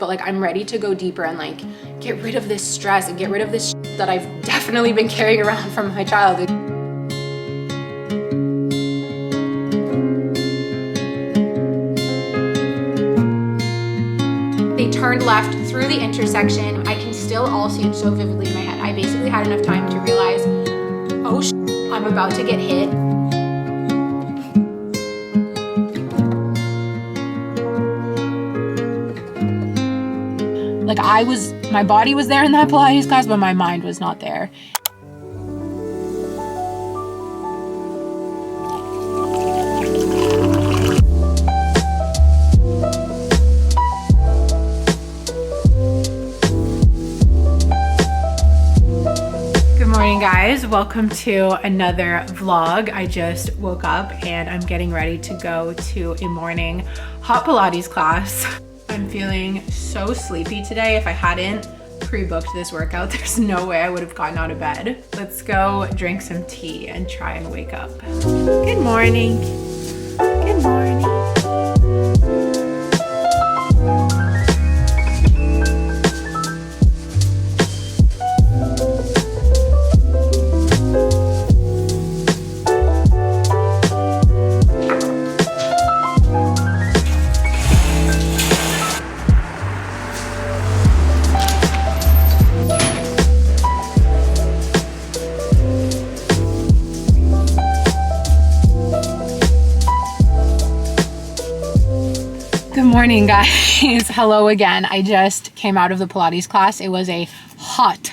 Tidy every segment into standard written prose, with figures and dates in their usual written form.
but like I'm ready to go deeper and like get rid of this stress and get rid of this that I've definitely been carrying around from my childhood. They turned left through the intersection. I can still all see it so vividly in my head. I basically had enough time to realize, oh I'm about to get hit. Like my body was there in that Pilates class, but my mind was not there. Good morning, guys. Welcome to another vlog. I just woke up and I'm getting ready to go to a morning hot Pilates class. I'm feeling so sleepy today. If I hadn't pre-booked this workout, there's no way I would have gotten out of bed. Let's go drink some tea and try and wake up. Good morning. Good morning. Good morning, guys. Hello again. I just came out of the Pilates class. It was a hot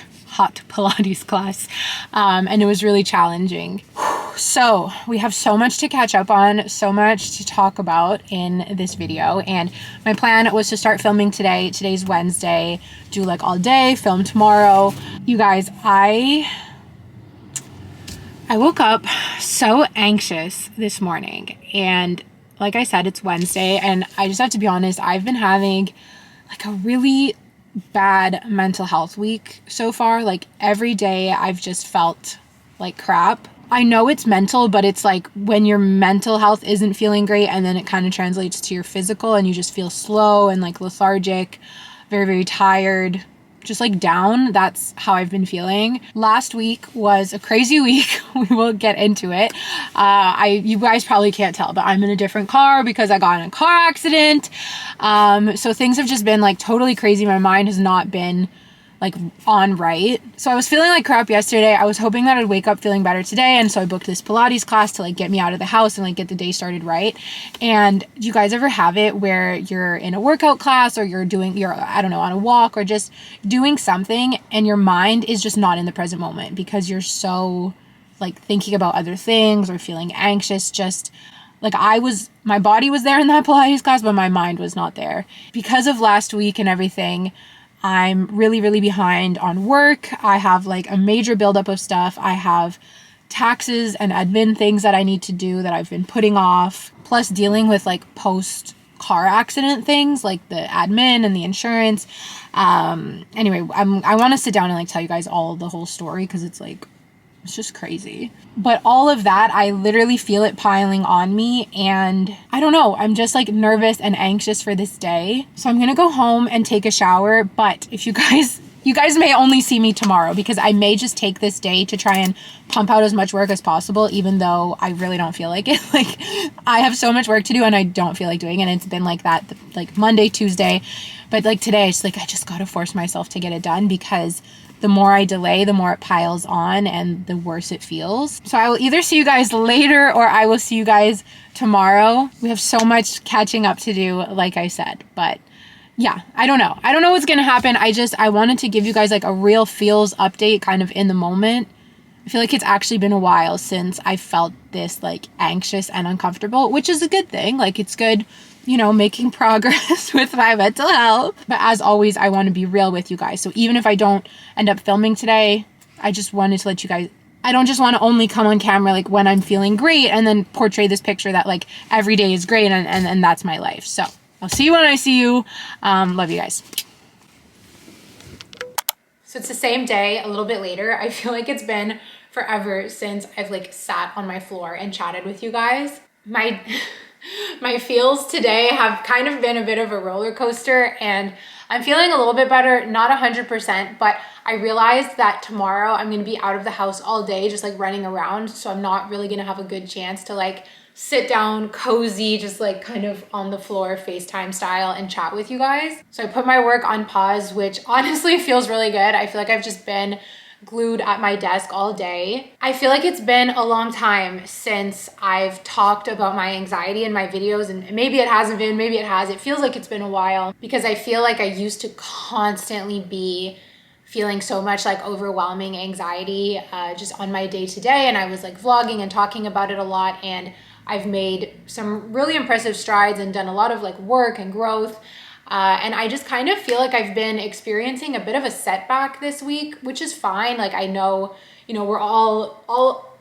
Pilates class, and it was really challenging. So we have so much to catch up on, so much to talk about in this video, and my plan was to start filming today. Today's Wednesday, do like all day, film tomorrow. You guys, I woke up so anxious this morning, and like I said, it's Wednesday, and I just have to be honest, I've been having like a really bad mental health week so far. Like every day I've just felt like crap. I know it's mental, but it's like when your mental health isn't feeling great and then it kind of translates to your physical and you just feel slow and like lethargic, very, very tired, just like down. That's how I've been feeling. Last week was a crazy week. We will get into it. You guys probably can't tell, but I'm in a different car because I got in a car accident. So things have just been like totally crazy. My mind has not been like on right. So I was feeling like crap yesterday. I was hoping that I'd wake up feeling better today. And so I booked this Pilates class to like get me out of the house and like get the day started right. And do you guys ever have it where you're in a workout class or you're I don't know, on a walk or just doing something and your mind is just not in the present moment because you're so like thinking about other things or feeling anxious? Just like my body was there in that Pilates class, but my mind was not there. Because of last week and everything, I'm really, really behind on work. I have like a major buildup of stuff. I have taxes and admin things that I need to do that I've been putting off, plus dealing with like post car accident things like the admin and the insurance. Anyway, I want to sit down and like tell you guys all the whole story because it's just crazy. But all of that, I literally feel it piling on me, and I don't know, I'm just like nervous and anxious for this day. So I'm gonna go home and take a shower, but if you guys may only see me tomorrow because I may just take this day to try and pump out as much work as possible, even though I really don't feel like it. Like I have so much work to do and I don't feel like doing it. And it's been like that like Monday, Tuesday, but like today it's like I just gotta force myself to get it done because the more I delay, the more it piles on and the worse it feels. So I will either see you guys later or I will see you guys tomorrow. We have so much catching up to do, like I said, but yeah, I don't know. I don't know what's going to happen. I wanted to give you guys like a real feels update kind of in the moment. I feel like it's actually been a while since I felt this like anxious and uncomfortable, which is a good thing. Like it's good, you know, making progress with my mental health. But as always, I want to be real with you guys. So even if I don't end up filming today, I just wanted to let you guys, I don't just want to only come on camera like when I'm feeling great and then portray this picture that like every day is great and that's my life. So I'll see you when I see you. Love you guys. So it's the same day, a little bit later. I feel like it's been forever since I've like sat on my floor and chatted with you guys. My feels today have kind of been a bit of a roller coaster, and I'm feeling a little bit better, not 100%, but I realized that tomorrow I'm gonna be out of the house all day, just like running around. So I'm not really gonna have a good chance to like sit down, cozy, just like kind of on the floor, FaceTime style, and chat with you guys. So I put my work on pause, which honestly feels really good. I feel like I've just been glued at my desk all day. I feel like it's been a long time since I've talked about my anxiety in my videos, and maybe it hasn't been, maybe it has. It feels like it's been a while because I feel like I used to constantly be feeling so much like overwhelming anxiety just on my day-to-day, and I was like vlogging and talking about it a lot, and I've made some really impressive strides and done a lot of like work and growth. And I just kind of feel like I've been experiencing a bit of a setback this week, which is fine. Like I know, we're all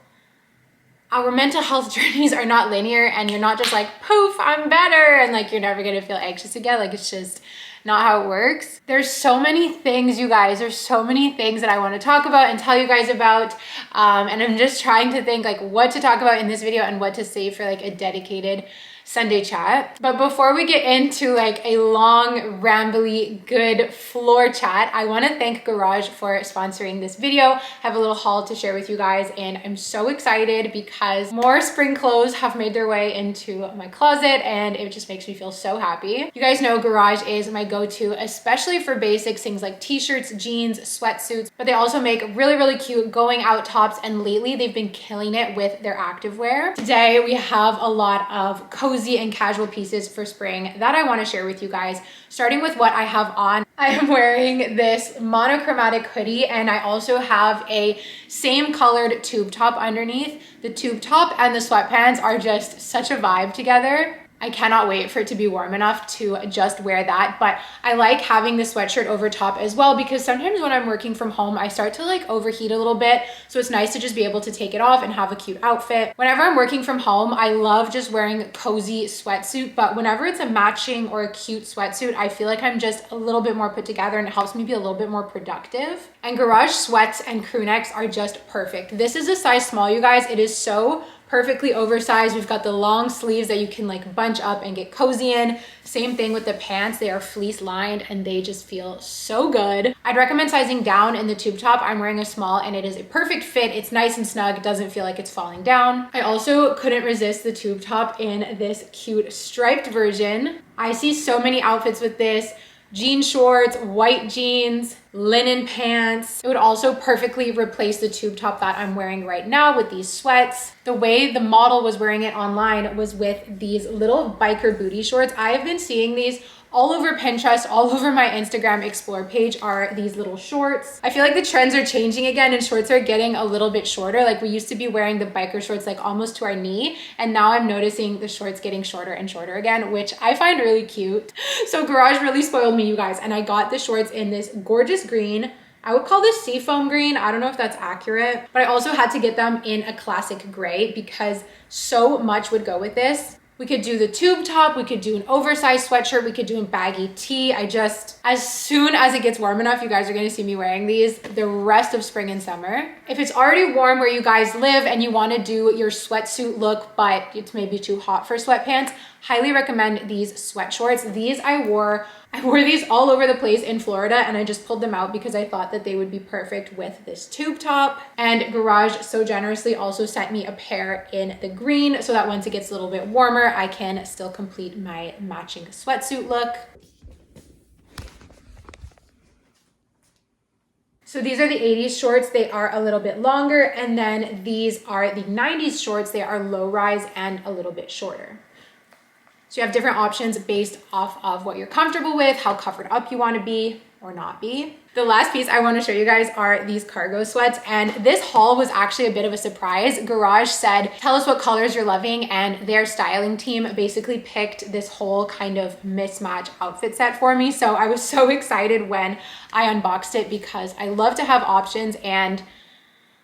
our mental health journeys are not linear, and you're not just like, poof, I'm better, and like you're never gonna feel anxious again. Like it's just not how it works. There's so many things, you guys. There's so many things that I want to talk about and tell you guys about. And I'm just trying to think like what to talk about in this video and what to save for like a dedicated Sunday chat. But before we get into like a long, rambly, good floor chat, I want to thank Garage for sponsoring this video. I have a little haul to share with you guys, and I'm so excited because more spring clothes have made their way into my closet, and it just makes me feel so happy. You guys know Garage is my go-to, especially for basics, things like t-shirts, jeans, sweatsuits, but they also make really, really cute going out tops, and lately they've been killing it with their activewear. Today we have a lot of cozy and casual pieces for spring that I want to share with you guys, starting with what I have on. I am wearing this monochromatic hoodie, and I also have a same colored tube top underneath. The tube top and the sweatpants are just such a vibe together. I cannot wait for it to be warm enough to just wear that, but I like having the sweatshirt over top as well, because sometimes when I'm working from home, I start to like overheat a little bit. So it's nice to just be able to take it off and have a cute outfit. Whenever I'm working from home, I love just wearing a cozy sweatsuit, but whenever it's a matching or a cute sweatsuit, I feel like I'm just a little bit more put together, and it helps me be a little bit more productive. And Garage sweats and crew necks are just perfect. This is a size small, you guys. It is so perfectly oversized. We've got the long sleeves that you can like bunch up and get cozy in. Same thing with the pants. They are fleece lined and they just feel so good. I'd recommend sizing down in the tube top. I'm wearing a small and it is a perfect fit. It's nice and snug. It doesn't feel like it's falling down. I also couldn't resist the tube top in this cute striped version. I see so many outfits with this. Jean shorts, white jeans, linen pants. It would also perfectly replace the tube top that I'm wearing right now with these sweats. The way the model was wearing it online was with these little biker booty shorts. I have been seeing these all over Pinterest, all over my Instagram explore page are these little shorts. I feel like the trends are changing again and shorts are getting a little bit shorter. Like we used to be wearing the biker shorts like almost to our knee, and now I'm noticing the shorts getting shorter and shorter again, which I find really cute. So Garage really spoiled me, you guys, and I got the shorts in this gorgeous green. I would call this seafoam green. I don't know if that's accurate, but I also had to get them in a classic gray because so much would go with this. We could do the tube top, we could do an oversized sweatshirt, we could do a baggy tee. As soon as it gets warm enough, you guys are gonna see me wearing these the rest of spring and summer. If it's already warm where you guys live and you wanna do your sweatsuit look, but it's maybe too hot for sweatpants, highly recommend these sweat shorts. These I wore these all over the place in Florida, and I just pulled them out because I thought that they would be perfect with this tube top. And Garage so generously also sent me a pair in the green so that once it gets a little bit warmer, I can still complete my matching sweatsuit look. So these are the 80s shorts. They are a little bit longer, and then these are the 90s shorts. They are low rise and a little bit shorter. So you have different options based off of what you're comfortable with, how covered up you want to be or not be. The last piece I want to show you guys are these cargo sweats, and this haul was actually a bit of a surprise. Garage said, tell us what colors you're loving, and their styling team basically picked this whole kind of mismatch outfit set for me. So I was so excited when I unboxed it because I love to have options, and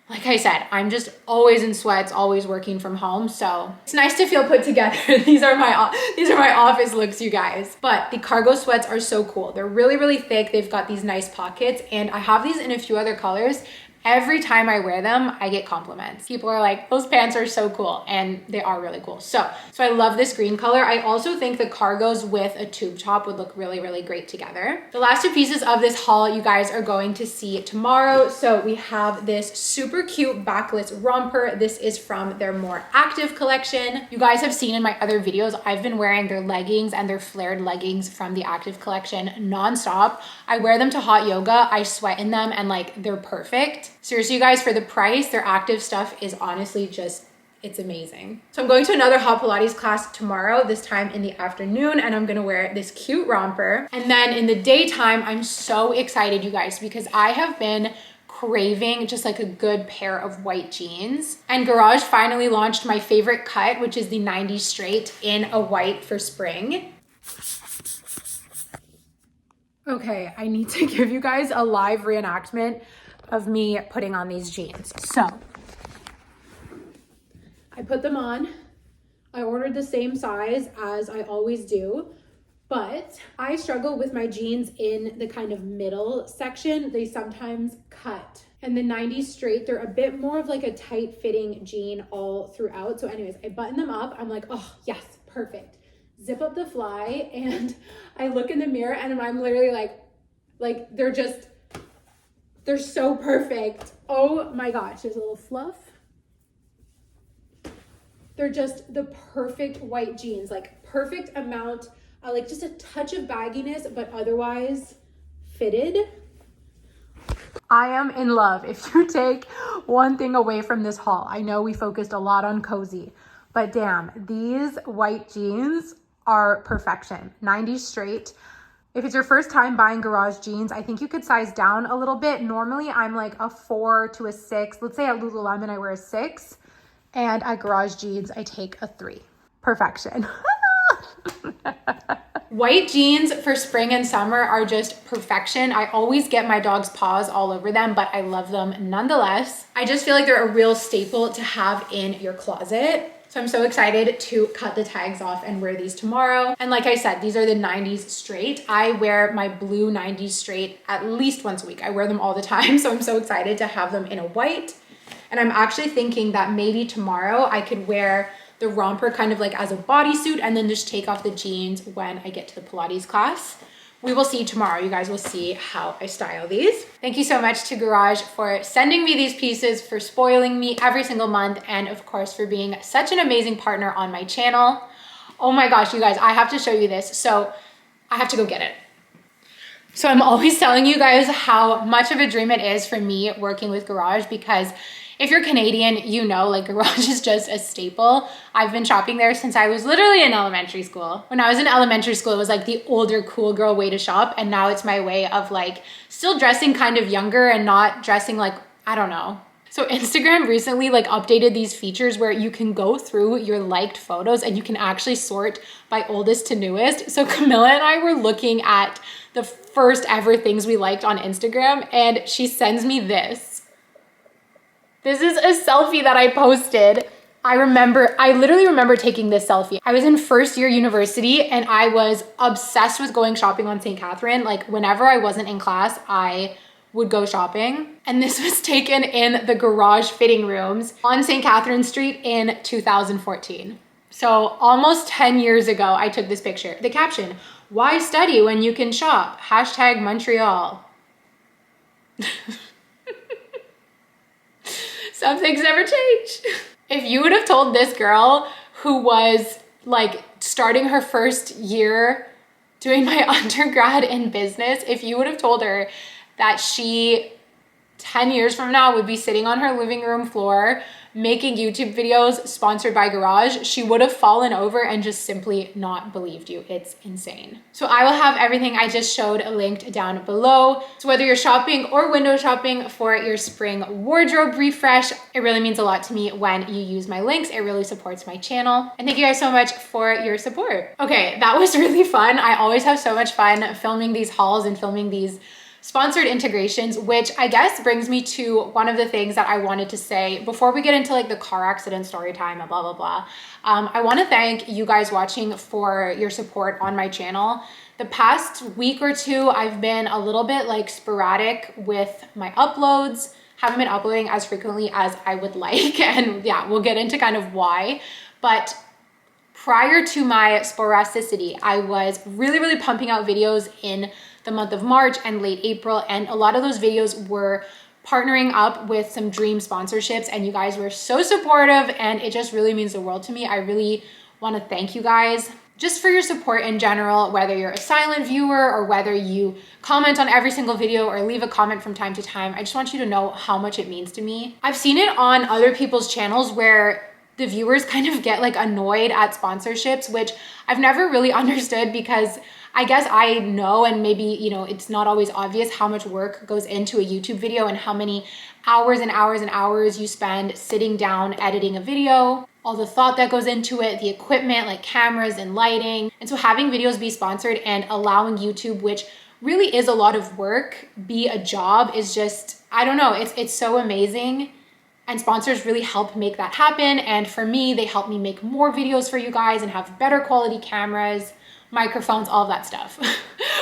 like I said, I'm just always in sweats, always working from home. So it's nice to feel put together. These are my office looks, you guys. But the cargo sweats are so cool. They're really, really thick. They've got these nice pockets, and I have these in a few other colors. every time I wear them, I get compliments. People are like, those pants are so cool, and they are really cool. So I love this green color. I also think the cargos with a tube top would look really, really great together. The last two pieces of this haul you guys are going to see tomorrow. So we have this super cute backless romper. This is from their more active collection. You guys have seen in my other videos, I've been wearing their leggings and their flared leggings from the active collection nonstop. I wear them to hot yoga. I sweat in them and like they're perfect. Seriously, you guys, for the price, their active stuff is honestly just, it's amazing. So I'm going to another hot Pilates class tomorrow, this time in the afternoon, and I'm gonna wear this cute romper. And then in the daytime, I'm so excited, you guys, because I have been craving just like a good pair of white jeans. And Garage finally launched my favorite cut, which is the 90s straight in a white for spring. Okay, I need to give you guys a live reenactment of me putting on these jeans. So I put them on. I ordered the same size as I always do, but I struggle with my jeans in the kind of middle section. They sometimes cut. And the 90s straight, they're a bit more of like a tight fitting jean all throughout. So anyways, I button them up. I'm like, oh yes, perfect. Zip up the fly, and I look in the mirror and I'm literally like they're so perfect. Oh my gosh, there's a little fluff. They're just the perfect white jeans, like perfect amount, like just a touch of bagginess, but otherwise fitted. I am in love. If you take one thing away from this haul, I know we focused a lot on cozy, but damn, these white jeans are perfection. 90s straight. If it's your first time buying Garage jeans, I think you could size down a little bit. Normally I'm like a 4 to a 6. Let's say at Lululemon I wear a 6. And at Garage jeans, I take a 3. Perfection. White jeans for spring and summer are just perfection. I always get my dog's paws all over them, but I love them nonetheless. I just feel like they're a real staple to have in your closet. So I'm so excited to cut the tags off and wear these tomorrow. And like I said, these are the 90s straight. I wear my blue 90s straight at least once a week. I wear them all the time. So I'm so excited to have them in a white. And I'm actually thinking that maybe tomorrow I could wear the romper kind of like as a bodysuit and then just take off the jeans when I get to the Pilates class. We will see tomorrow. You guys will see how I style these. Thank you so much to Garage for sending me these pieces, for spoiling me every single month, and of course for being such an amazing partner on my channel. Oh my gosh, you guys, I have to show you this. So I have to go get it. So I'm always telling you guys how much of a dream it is for me working with Garage, because if you're Canadian, you know, like Garage is just a staple. I've been shopping there since I was literally in elementary school. When I was in elementary school, it was like the older cool girl way to shop. And now it's my way of like still dressing kind of younger and not dressing like, I don't know. So Instagram recently like updated these features where you can go through your liked photos and you can actually sort by oldest to newest. So Camilla and I were looking at the first ever things we liked on Instagram, and she sends me this. This is a selfie that I posted. I literally remember taking this selfie. I was in first year university and I was obsessed with going shopping on St. Catherine. Like whenever I wasn't in class, I would go shopping. And this was taken in the Garage fitting rooms on St. Catherine Street in 2014. So almost 10 years ago, I took this picture. The caption, "Why study when you can shop? Hashtag Montreal." Some things never change. If you would have told this girl who was like starting her first year doing my undergrad in business, if you would have told her that she 10 years from now would be sitting on her living room floor making YouTube videos sponsored by Garage, she would have fallen over and just simply not believed you. It's insane. So I will have everything I just showed linked down below. So whether you're shopping or window shopping for your spring wardrobe refresh, it really means a lot to me when you use my links. It really supports my channel. And thank you guys so much for your support. Okay, that was really fun. I always have so much fun filming these hauls and filming these sponsored integrations, which I guess brings me to one of the things that I wanted to say before we get into like the car accident story time and blah, blah, blah. I want to thank you guys watching for your support on my channel. The past week or two, I've been a little bit like sporadic with my uploads. haven't been uploading as frequently as I would like. And yeah, we'll get into kind of why. But prior to my sporasticity, I was really pumping out videos in the month of March and late April. And a lot of those videos were partnering up with some dream sponsorships, and you guys were so supportive, and it just really means the world to me. I really want to thank you guys just for your support in general, whether you're a silent viewer or whether you comment on every single video or leave a comment from time to time. I just want you to know how much it means to me. I've seen it on other people's channels where the viewers kind of get like annoyed at sponsorships, which I've never really understood, because I guess I know, and maybe, you know, it's not always obvious how much work goes into a YouTube video and how many hours and hours and hours you spend sitting down editing a video, all the thought that goes into it, the equipment like cameras and lighting. And so having videos be sponsored and allowing YouTube, which really is a lot of work, be a job is just, I don't know, it's so amazing. And sponsors really help make that happen. And for me, they help me make more videos for you guys and have better quality cameras, microphones, all of that stuff.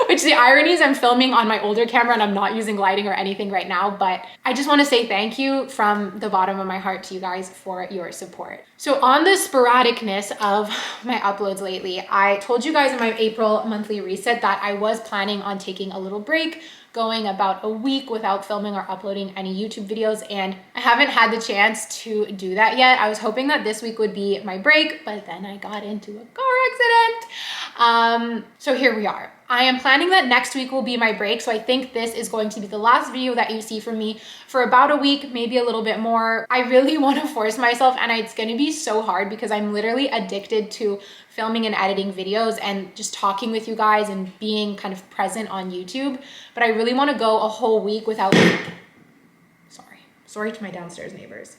Which the irony is I'm filming on my older camera and I'm not using lighting or anything right now, but I just want to say thank you from the bottom of my heart to you guys for your support. So on the sporadicness of my uploads lately, I told you guys in my April monthly reset that I was planning on taking a little break, going about a week without filming or uploading any YouTube videos, and I haven't had the chance to do that yet. I was hoping that this week would be my break, but then I got into a car accident. So here we are. I am planning that next week will be my break, so I think this is going to be the last video that you see from me for about a week, maybe a little bit more. I really want to force myself, and it's going to be so hard because I'm literally addicted to filming and editing videos and just talking with you guys and being kind of present on YouTube. But I really want to go a whole week without, sorry to my downstairs neighbors.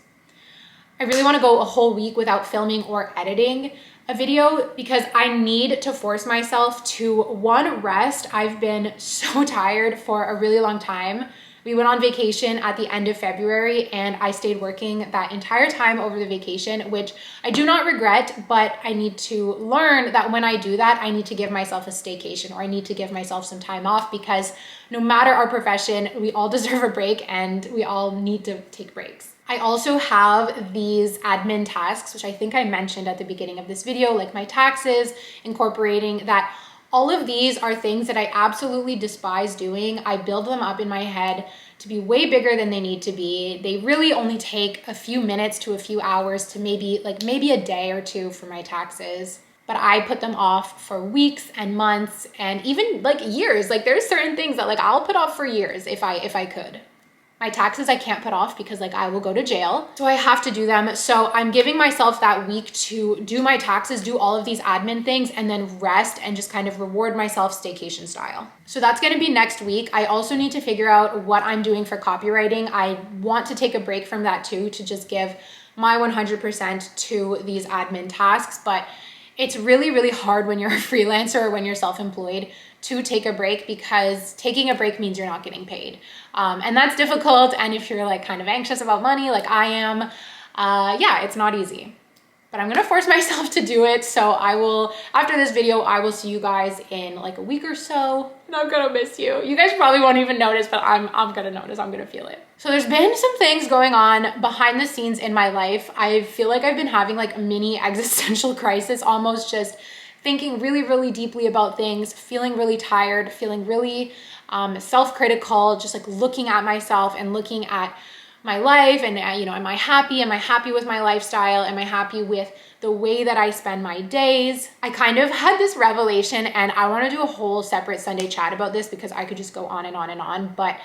I really want to go a whole week without filming or editing a video because I need to force myself to, one, rest. I've been so tired for a really long time. We went on vacation at the end of February and I stayed working that entire time over the vacation, which I do not regret, but I need to learn that when I do that, I need to give myself a staycation, or I need to give myself some time off, because no matter our profession, we all deserve a break and we all need to take breaks. I also have these admin tasks, which I think I mentioned at the beginning of this video, like my taxes, incorporating that. All of these are things that I absolutely despise doing. I build them up in my head to be way bigger than they need to be. They really only take a few minutes to a few hours to maybe a day or two for my taxes. But I put them off for weeks and months and even like years. Like there's certain things that like I'll put off for years if I could. My taxes I can't put off because like I will go to jail. So I have to do them. So I'm giving myself that week to do my taxes, do all of these admin things, and then rest and just kind of reward myself staycation style. So that's gonna be next week. I also need to figure out what I'm doing for copywriting. I want to take a break from that too, to just give my 100% to these admin tasks. But it's really, really hard when you're a freelancer or when you're self-employed to take a break, because taking a break means you're not getting paid. And that's difficult. And if you're like kind of anxious about money, like I am, yeah, it's not easy. But I'm gonna force myself to do it. So I will, after this video, I will see you guys in like a week or so, and I'm gonna miss you. You guys probably won't even notice, but I'm gonna notice, I'm gonna feel it. So there's been some things going on behind the scenes in my life. I feel like I've been having like a mini existential crisis, almost just thinking really, really deeply about things, feeling really tired, feeling really self-critical, just like looking at myself and looking at my life and, you know, am I happy? Am I happy with my lifestyle? Am I happy with the way that I spend my days? I kind of had this revelation, and I want to do a whole separate Sunday chat about this because I could just go on and on and on. But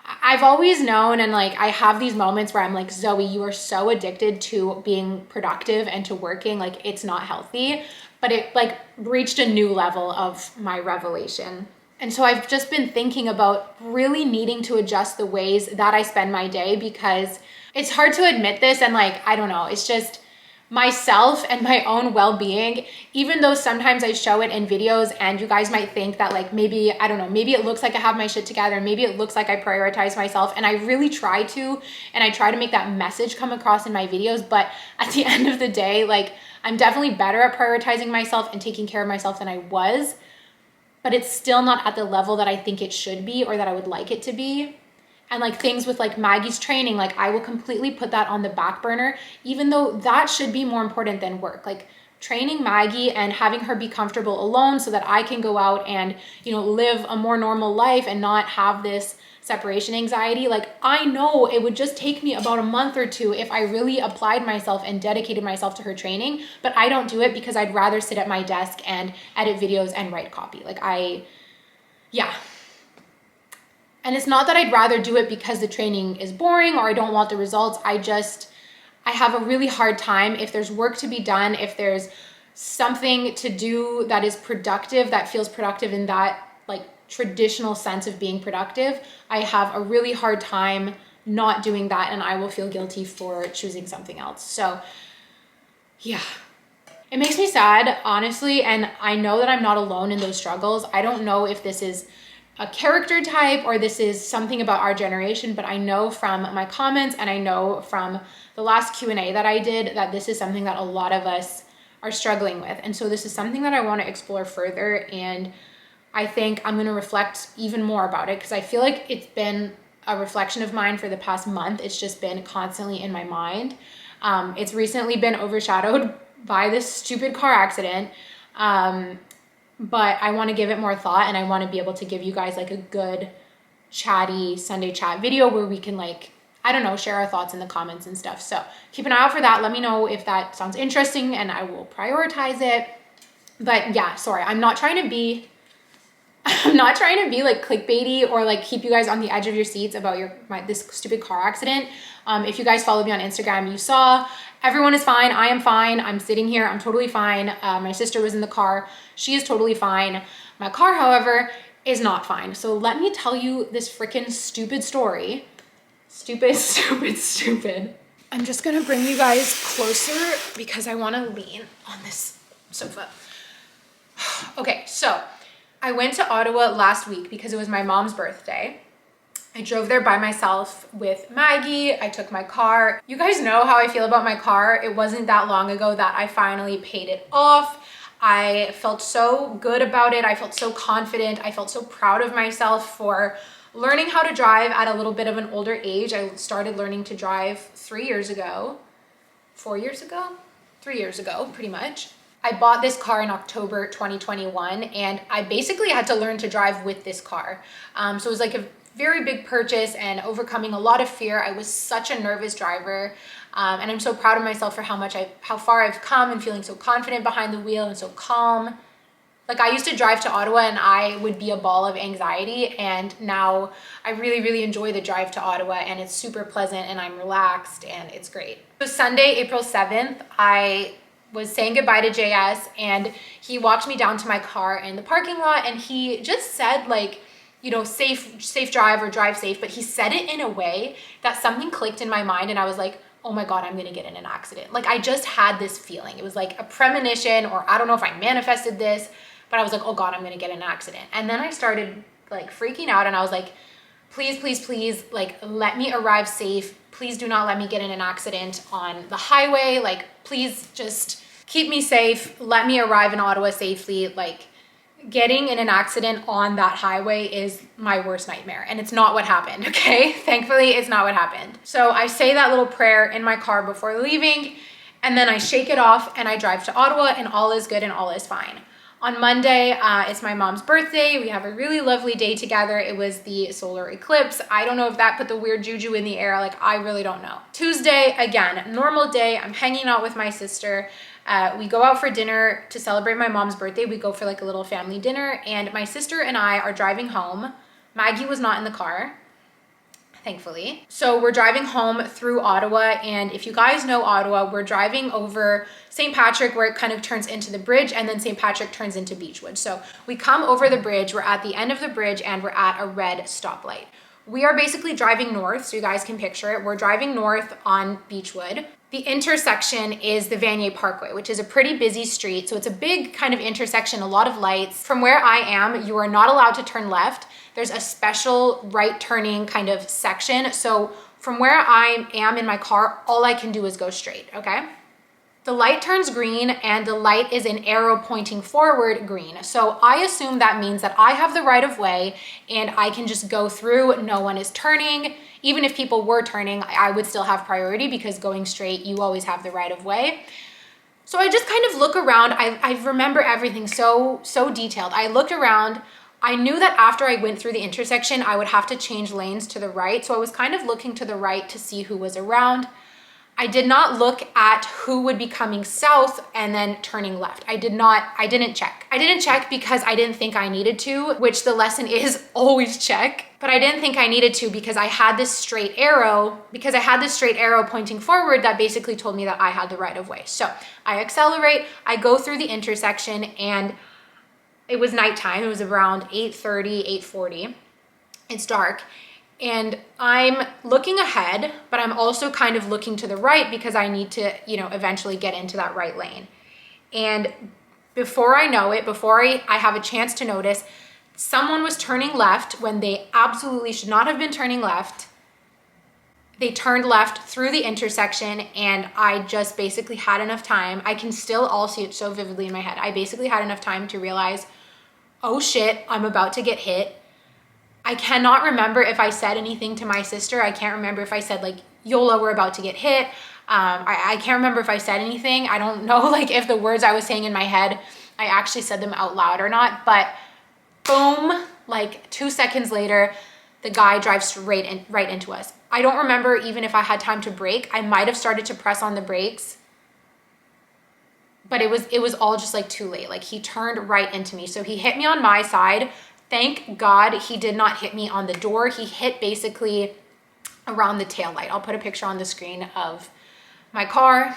I've always known, and like I have these moments where I'm like, Zoe, you are so addicted to being productive and to working, like it's not healthy. But it like reached a new level of my revelation. And so I've just been thinking about really needing to adjust the ways that I spend my day, because it's hard to admit this. And like, I don't know, it's just myself and my own well-being, even though sometimes I show it in videos and you guys might think that like, maybe, I don't know, maybe it looks like I have my shit together. Maybe it looks like I prioritize myself, and I really try to, and I try to make that message come across in my videos. But at the end of the day, like I'm definitely better at prioritizing myself and taking care of myself than I was, but it's still not at the level that I think it should be or that I would like it to be. And like things with like Maggie's training, like I will completely put that on the back burner, even though that should be more important than work. Like training Maggie and having her be comfortable alone so that I can go out and, you know, live a more normal life and not have this separation anxiety. Like I know it would just take me about a month or two if I really applied myself and dedicated myself to her training, but I don't do it because I'd rather sit at my desk and edit videos and write copy. Like yeah. And it's not that I'd rather do it because the training is boring or I don't want the results. I have a really hard time if there's work to be done, if there's something to do that is productive, that feels productive in that like traditional sense of being productive. I have a really hard time not doing that, and I will feel guilty for choosing something else. So yeah, it makes me sad, honestly. And I know that I'm not alone in those struggles. I don't know if this is a character type or this is something about our generation, but I know from my comments and I know from the last Q&A that I did that this is something that a lot of us are struggling with. And so this is something that I want to explore further, and I think I'm going to reflect even more about it because I feel like it's been a reflection of mine for the past month. It's just been constantly in my mind. It's recently been overshadowed by this stupid car accident. But I want to give it more thought, and I want to be able to give you guys like a good chatty Sunday chat video where we can like, I don't know, share our thoughts in the comments and stuff. So keep an eye out for that. Let me know if that sounds interesting and I will prioritize it. But yeah, sorry, I'm not trying to be like clickbaity or like keep you guys on the edge of your seats about this stupid car accident. If you guys follow me on Instagram, you saw everyone is fine. I am fine. I'm sitting here. I'm totally fine. My sister was in the car. She is totally fine. My car, however, is not fine. So let me tell you this freaking stupid story. Stupid. I'm just gonna bring you guys closer because I want to lean on this sofa. Okay, so I went to Ottawa last week because it was my mom's birthday. I drove there by myself with Maggie. I took my car. You guys know how I feel about my car. It wasn't that long ago that I finally paid it off. I felt so good about it. I felt so confident. I felt so proud of myself for learning how to drive at a little bit of an older age. I started learning to drive 3 years ago, 4 years ago, 3 years ago, pretty much. I bought this car in October 2021, and I basically had to learn to drive with this car. So it was like a very big purchase and overcoming a lot of fear. I was such a nervous driver, and I'm so proud of myself for how far I've come and feeling so confident behind the wheel and so calm. Like I used to drive to Ottawa and I would be a ball of anxiety, and now I really, really enjoy the drive to Ottawa, and it's super pleasant and I'm relaxed and it's great. So Sunday, April 7th, I was saying goodbye to JS, and he walked me down to my car in the parking lot, and he just said like, you know, safe drive or drive safe, but he said it in a way that something clicked in my mind and I was like, oh my God, I'm gonna get in an accident. Like I just had this feeling. It was like a premonition, or I don't know if I manifested this, but I was like, oh God, I'm gonna get in an accident. And then I started like freaking out, and I was like, please, like let me arrive safe. Please do not let me get in an accident on the highway. Like, please just keep me safe. Let me arrive in Ottawa safely. Like, getting in an accident on that highway is my worst nightmare, and it's not what happened, okay? Thankfully, it's not what happened. So I say that little prayer in my car before leaving, and then I shake it off and I drive to Ottawa, and all is good and all is fine. On Monday, it's my mom's birthday. We have a really lovely day together. It was the solar eclipse. I don't know if that put the weird juju in the air. Like, I really don't know. Tuesday, again, normal day. I'm hanging out with my sister. We go out for dinner to celebrate my mom's birthday. We go for like a little family dinner, and my sister and I are driving home. Maggie was not in the car, thankfully. So we're driving home through Ottawa, and if you guys know Ottawa, we're driving over St. Patrick where it kind of turns into the bridge, and then St. Patrick turns into Beechwood. So we come over the bridge, we're at the end of the bridge, and we're at a red stoplight. We are basically driving north, so you guys can picture it. We're driving north on Beechwood. The intersection is the Vanier Parkway, which is a pretty busy street. So it's a big kind of intersection, a lot of lights. From where I am, you are not allowed to turn left. There's a special right turning kind of section. So from where I am in my car, all I can do is go straight, okay? The light turns green and the light is an arrow pointing forward green. So I assume that means that I have the right of way and I can just go through. No one is turning. Even if people were turning, I would still have priority because going straight, you always have the right of way. So I just kind of look around. I remember everything so detailed. I looked around. I knew that after I went through the intersection, I would have to change lanes to the right. So I was kind of looking to the right to see who was around. I did not look at who would be coming south and then turning left. I didn't check. I didn't check because I didn't think I needed to, which the lesson is always check. But I didn't think I needed to because I had this straight arrow, pointing forward that basically told me that I had the right of way. So I accelerate, I go through the intersection, and it was nighttime. It was around 8:30, 8:40. It's dark. And I'm looking ahead, but I'm also kind of looking to the right because I need to, eventually get into that right lane. And before I know it, before I have a chance to notice, someone was turning left when they absolutely should not have been turning left. They turned left through the intersection, and I just basically had enough time. I can still all see it so vividly in my head. I basically had enough time to realize, oh shit, I'm about to get hit. I cannot remember if I said anything to my sister. I can't remember if I said like, YOLO, we're about to get hit. I can't remember if I said anything. I don't know like if the words I was saying in my head, I actually said them out loud or not, but boom, like 2 seconds later, the guy drives right into us. I don't remember even if I had time to brake. I might have started to press on the brakes, but it was all just like too late. Like he turned right into me. So he hit me on my side. Thank God he did not hit me on the door. He hit basically around the taillight. I'll put a picture on the screen of my car.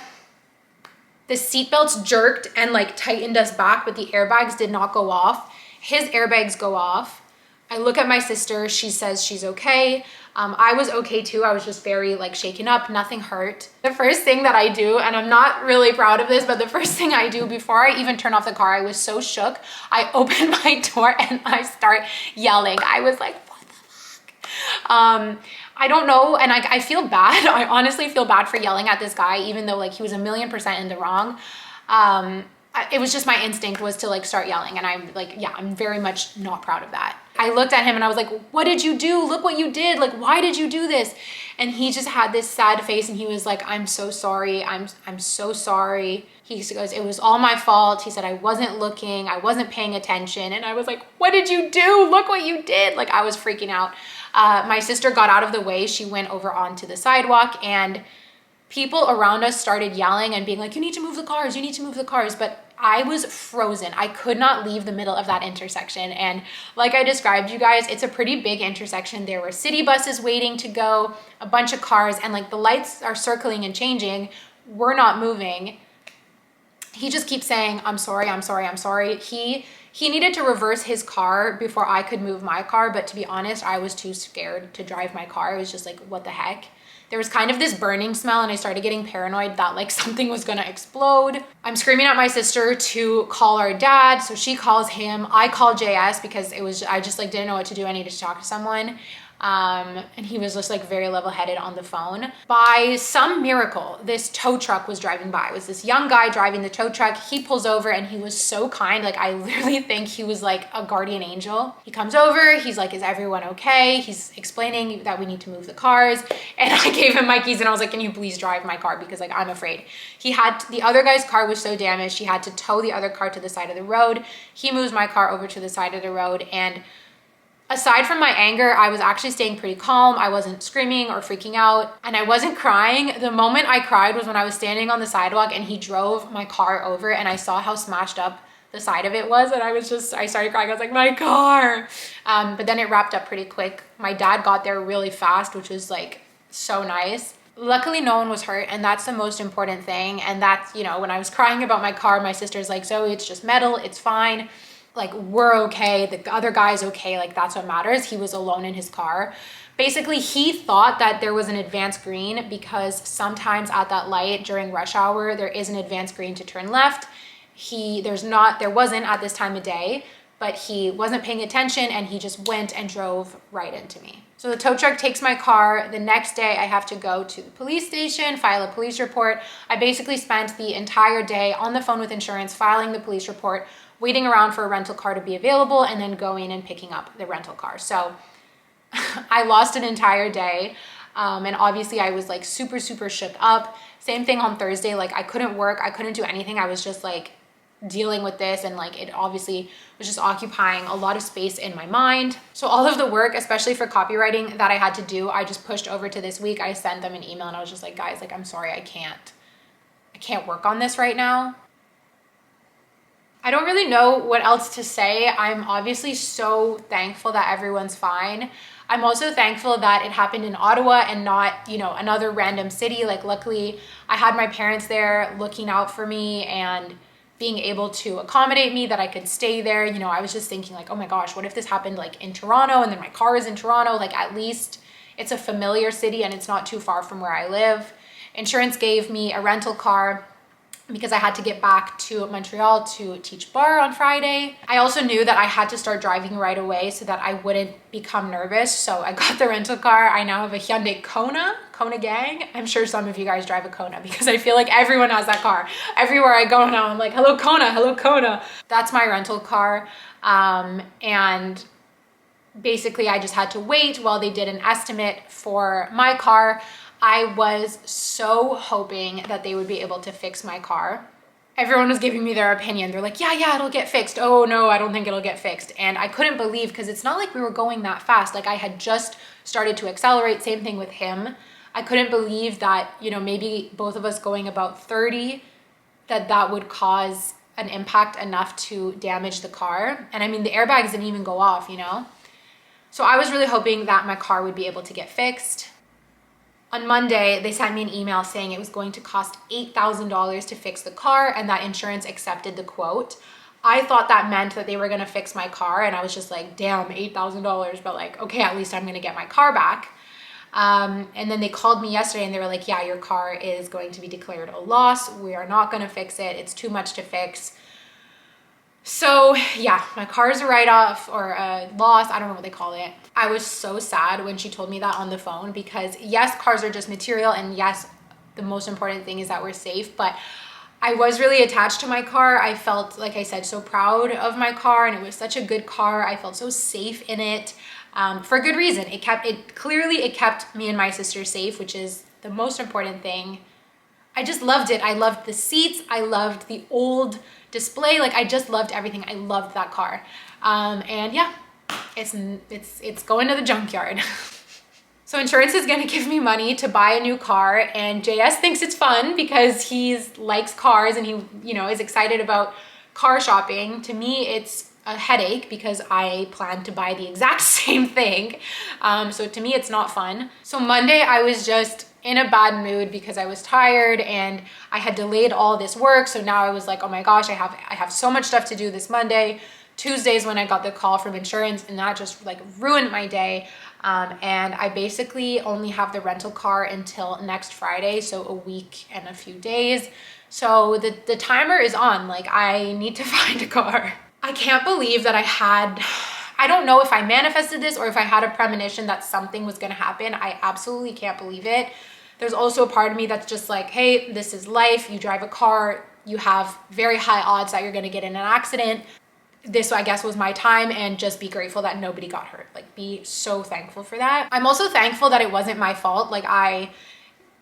The seatbelts jerked and like tightened us back, but the airbags did not go off. His airbags go off. I look at my sister. She says she's okay. I was okay too. I was just very like shaken up. Nothing hurt. The first thing that I do, and I'm not really proud of this, but the first thing I do before I even turn off the car, I was so shook. I open my door and I start yelling. I was like, what the fuck? I don't know. And I feel bad. I honestly feel bad for yelling at this guy, even though like he was 1,000,000% in the wrong. It was just my instinct was to like start yelling. And I'm like, yeah, I'm very much not proud of that. I looked at him and I was like, what did you do? Look what you did. Like, why did you do this? And he just had this sad face and he was like, I'm so sorry. I'm so sorry. He goes, it was all my fault. He said, I wasn't looking. I wasn't paying attention. And I was like, what did you do? Look what you did. Like I was freaking out. My sister got out of the way. She went over onto the sidewalk and people around us started yelling and being like, you need to move the cars. You need to move the cars. But I was frozen. I could not leave the middle of that intersection. And like I described you guys, it's a pretty big intersection. There were city buses waiting to go, a bunch of cars, and like the lights are circling and changing. We're not moving. He just keeps saying, I'm sorry, I'm sorry, I'm sorry. He needed to reverse his car before I could move my car. But to be honest, I was too scared to drive my car. It was just like, what the heck? There was kind of this burning smell and I started getting paranoid that like something was gonna explode. I'm screaming at my sister to call our dad. So she calls him. I call JS because I just like didn't know what to do. I needed to talk to someone. And he was just like very level-headed on the phone. By some miracle, this tow truck was driving by. It was this young guy driving the tow truck. He pulls over and he was so kind. Like I literally think he was like a guardian angel. He comes over, he's like, is everyone okay? He's explaining that we need to move the cars. And I gave him my keys and I was like, can you please drive my car? Because like, I'm afraid. The other guy's car was so damaged. He had to tow the other car to the side of the road. He moves my car over to the side of the road. And aside from my anger, I was actually staying pretty calm. I wasn't screaming or freaking out and I wasn't crying. The moment I cried was when I was standing on the sidewalk and he drove my car over and I saw how smashed up the side of it was. And I started crying. I was like, my car. But then it wrapped up pretty quick. My dad got there really fast, which was like so nice. Luckily, no one was hurt. And that's the most important thing. And that's, when I was crying about my car, my sister's like, Zoe, it's just metal. It's fine. Like we're okay, the other guy's okay, like that's what matters. He was alone in his car. Basically, he thought that there was an advanced green because sometimes at that light during rush hour, there is an advanced green to turn left. There wasn't at this time of day, but he wasn't paying attention and he just went and drove right into me. So the tow truck takes my car. The next day I have to go to the police station, file a police report. I basically spent the entire day on the phone with insurance, filing the police report, waiting around for a rental car to be available, and then going and picking up the rental car. So I lost an entire day. And obviously I was like super, super shook up. Same thing on Thursday. Like I couldn't work. I couldn't do anything. I was just like dealing with this, and like it obviously was just occupying a lot of space in my mind. So all of the work, especially for copywriting, that I had to do, I just pushed over to this week. I sent them an email and I was just like, guys, like I'm sorry, I can't work on this right now. I don't really know what else to say. I'm obviously so thankful that everyone's fine. I'm also thankful that it happened in Ottawa and not, you know, another random city. Like luckily I had my parents there looking out for me and being able to accommodate me, that I could stay there. You know, I was just thinking like, oh my gosh, what if this happened like in Toronto and then my car is in Toronto? Like at least it's a familiar city and it's not too far from where I live. Insurance gave me a rental car because I had to get back to Montreal to teach bar on Friday. I also knew that I had to start driving right away so that I wouldn't become nervous. So I got the rental car. I now have a Hyundai Kona gang. I'm sure some of you guys drive a Kona because I feel like everyone has that car. Everywhere I go now, I'm like, hello Kona, hello Kona. That's my rental car. And basically I just had to wait while they did an estimate for my car. I was so hoping that they would be able to fix my car. Everyone was giving me their opinion. They're like, yeah, it'll get fixed. Oh no, I don't think it'll get fixed. And I couldn't believe, because it's not like we were going that fast. Like I had just started to accelerate, same thing with him. I couldn't believe that, you know, maybe both of us going about 30, that would cause an impact enough to damage the car. And I mean, the airbags didn't even go off, you know? So I was really hoping that my car would be able to get fixed. On Monday, they sent me an email saying it was going to cost $8,000 to fix the car and that insurance accepted the quote. I thought that meant that they were gonna fix my car, and I was just like, damn, $8,000, but like, okay, at least I'm gonna get my car back. And then they called me yesterday and they were like, yeah, your car is going to be declared a loss. We are not gonna fix it. It's too much to fix. So yeah, my car is a write-off or a loss. I don't know what they call it. I was so sad when she told me that on the phone, because yes, cars are just material, and yes, the most important thing is that we're safe, but I was really attached to my car. I felt, like I said, so proud of my car, and it was such a good car. I felt so safe in it, for a good reason. It kept me and my sister safe, which is the most important thing. I just loved it. I loved the seats. I loved the old display. Like I just loved everything. I loved that car. And yeah, it's going to the junkyard. So insurance is going to give me money to buy a new car, and JS thinks it's fun because he likes cars and he, you know, is excited about car shopping. To me, it's a headache because I plan to buy the exact same thing. So to me, it's not fun. So Monday, I was just in a bad mood because I was tired and I had delayed all this work. So now I was like, oh my gosh, I have so much stuff to do this Monday. Tuesday's when I got the call from insurance, and that just like ruined my day. And I basically only have the rental car until next Friday, so a week and a few days. So the timer is on. Like I need to find a car. I can't believe that I don't know if I manifested this or if I had a premonition that something was gonna happen. I absolutely can't believe it. There's also a part of me that's just like, hey, this is life. You drive a car, you have very high odds that you're gonna get in an accident. This, I guess, was my time, and just be grateful that nobody got hurt. Like be so thankful for that. I'm also thankful that it wasn't my fault. Like I